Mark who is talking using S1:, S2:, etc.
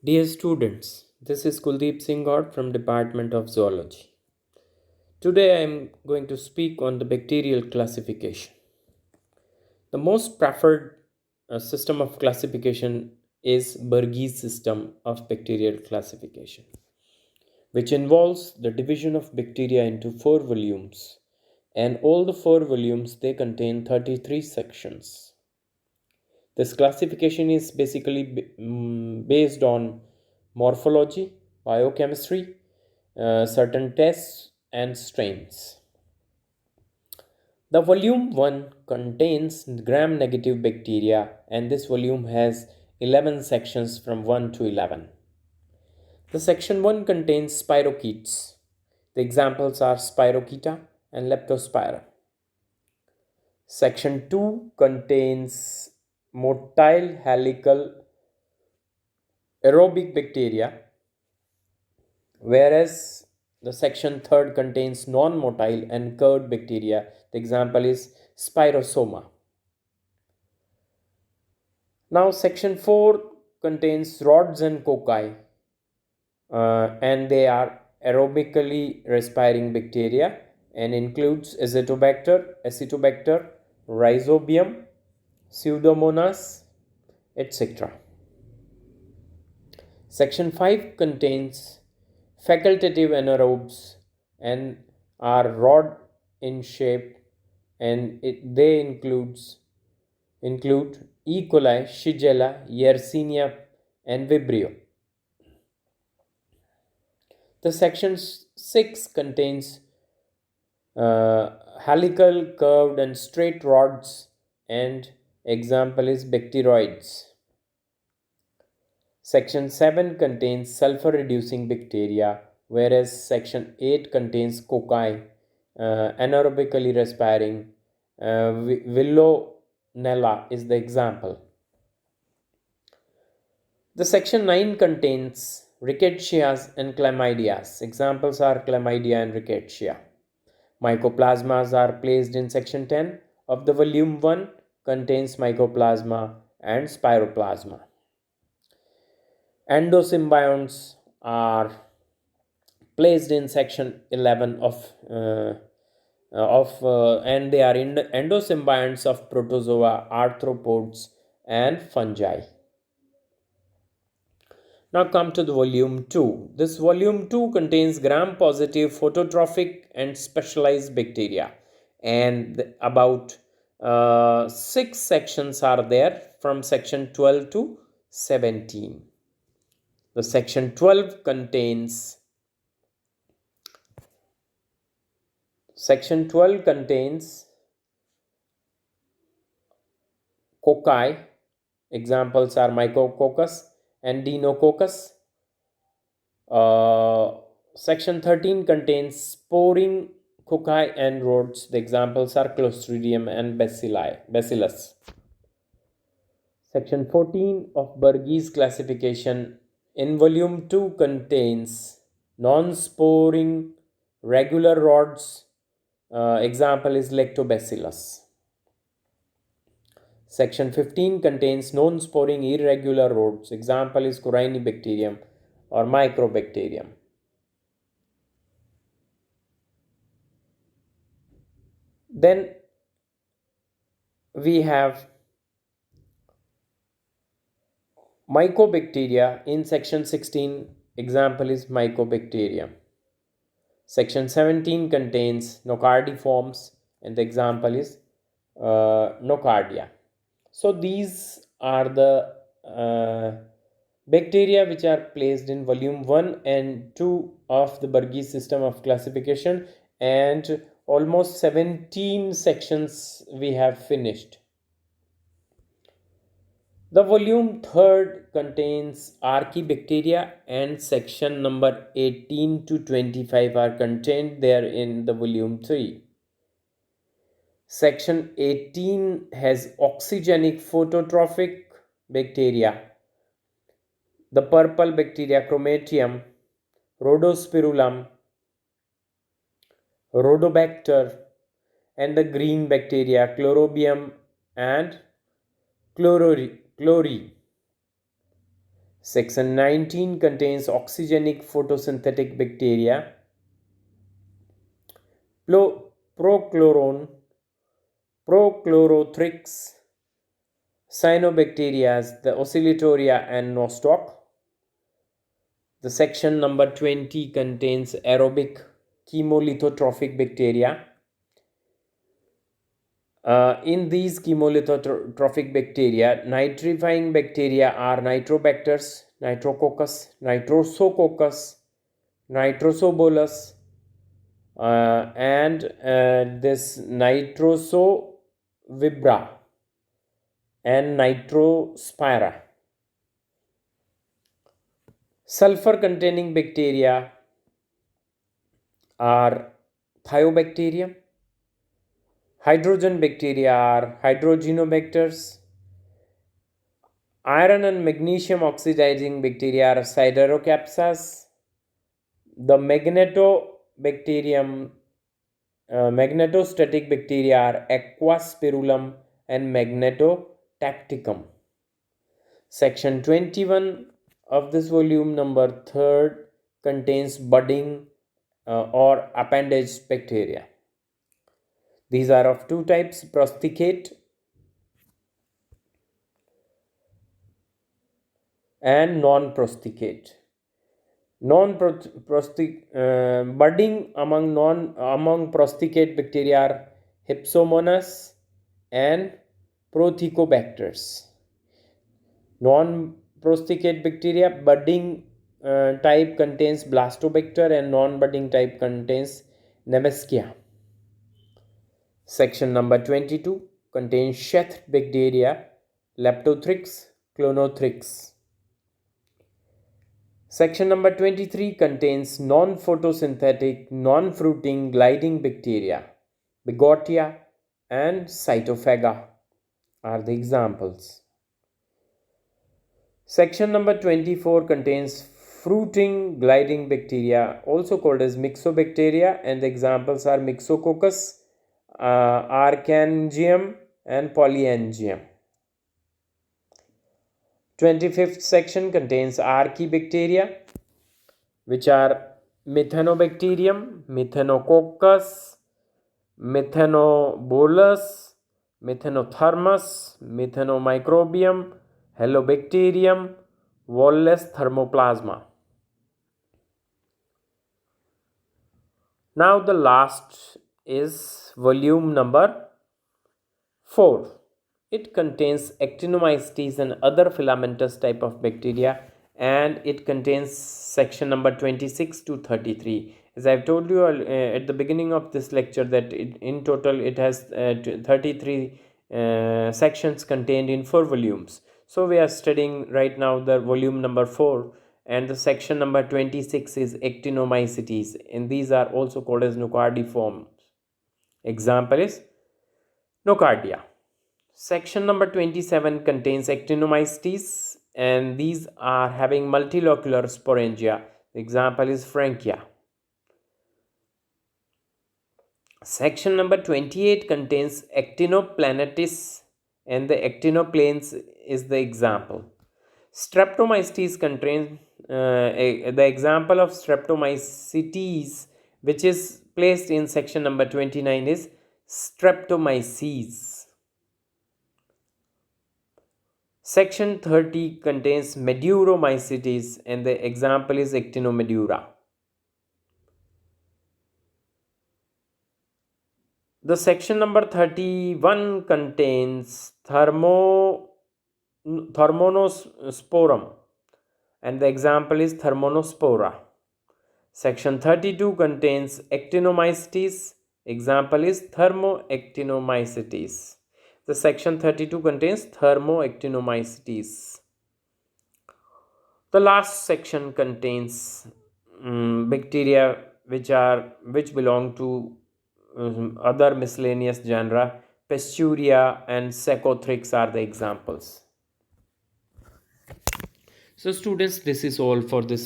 S1: Dear students, this is Kuldeep Singh Gaur from Department of Zoology. Today I am going to speak on the bacterial classification. The most preferred system of classification is Burgess system of bacterial classification, which involves the division of bacteria into four volumes, and all the four volumes they contain 33 sections. This classification is basically based on morphology, biochemistry, certain tests, and strains. The volume 1 contains gram negative bacteria, and this volume has 11 sections from 1 to 11. The section 1 contains spirochetes. The examples are Spirocheta and Leptospira. Section 2 contains motile helical aerobic bacteria, whereas the section 3rd contains non-motile and curved bacteria. The example is Spirosoma. Now section 4 contains rods and cocci, and they are aerobically respiring bacteria and includes Acetobacter, Rhizobium, Pseudomonas, etc. Section 5 contains facultative anaerobes and are rod in shape, and they include E. coli, Shigella, Yersinia, and Vibrio. The section 6 contains helical, curved, and straight rods, and example is bacteroids. Section 7 contains sulfur reducing bacteria, whereas section 8 contains cocci, anaerobically respiring. Villoonella is the example. The section 9 contains rickettsias and chlamydias. Examples are chlamydia and rickettsia. Mycoplasmas are placed in section 10 of the volume 1, contains mycoplasma and spiroplasma. Endosymbionts are placed in section 11 and they are endosymbionts of protozoa, arthropods, and fungi. Now come to the volume 2. This volume 2 contains gram-positive phototrophic and specialized bacteria, and about 6 sections are there from section 12 to 17. The section 12 contains cocci. Examples are Mycococcus and Deinococcus. Section 13 contains sporing cocci and rods. The examples are Clostridium and Bacillus. Section 14 of Burgess classification in volume 2 contains non-sporing regular rods. Example is Lactobacillus. Section 15 contains non-sporing irregular rods. Example is Corynebacterium or Microbacterium. Then we have Mycobacteria in section 16. Example is Mycobacterium. Section 17 contains Nocardiforms, and the example is Nocardia. So these are the bacteria which are placed in volume 1 and 2 of the Burgess system of classification, and almost 17 sections we have finished. The volume 3rd contains Archaebacteria, and section number 18 to 25 are contained there in the volume 3. Section 18 has oxygenic phototrophic bacteria, the purple bacteria Chromatium, Rhodospirillum, Rhodobacter, and the green bacteria Chlorobium and Chlori. Section 19 contains oxygenic photosynthetic bacteria, prochlorone, Prochlorothrix, cyanobacteria, the oscillatoria and nostoc. The section number 20 contains aerobic chemolithotrophic bacteria. In these chemolithotrophic bacteria, nitrifying bacteria are Nitrobacters, Nitrococcus, Nitrosococcus, Nitrosobolus, and this Nitrosovibra and Nitrospira. Sulfur containing bacteria are Thiobacterium. Hydrogen bacteria are Hydrogenobacters. Iron and magnesium oxidizing bacteria are Siderocapsas. The magnetostatic bacteria are Aquaspirillum and Magnetotacticum. Section 21 of this volume number 3 contains budding or appendage bacteria. These are of two types, prosticate and non-prosticate. Budding among prosticate bacteria are Hypsomonas and Prothecobacters. Non-prosticate bacteria, budding type contains Blastobacter and non-budding type contains Nemeschia. Section number 22 contains Scheth bacteria, Leptothrix, Clonothrix. Section number 23 contains non-photosynthetic, non-fruiting, gliding bacteria. Bigotia and Cytophaga are the examples. Section number 24 contains fruiting, gliding bacteria, also called as Myxobacteria, and the examples are Myxococcus, Archangium and Polyangium. 25th section contains Archaebacteria, which are Methanobacterium, Methanococcus, Methanobolus, Methanothermus, Methanomicrobium, Halobacterium, Wallace thermoplasma. Now the last is volume number 4. It contains actinomycetes and other filamentous type of bacteria, and it contains section number 26 to 33. As I've told you at the beginning of this lecture that in total it has 33 sections contained in 4 volumes. So we are studying right now the volume number 4, and the section number 26 is actinomycetes, and these are also called as nocardiforms. Example is nocardia. Section number 27 contains actinomycetes, and these are having multilocular sporangia. The example is Frankia. Section number 28 contains actinoplanatis, and the actinoplanes is the example. Streptomycetes contains the example of streptomycetes, which is placed in section number 29, is streptomyces. Section 30 contains Meduromycetes, and the example is Actinomedura. The section number 31 contains Thermonosporum, and the example is Thermonospora. Section 32 contains Actinomycetes, example is Thermoactinomycetes. The section 32 contains Thermoactinomycetes. The last section contains bacteria which belong to other miscellaneous genera. Pasturia and Secothrix are the examples. So students, this is all for this lecture.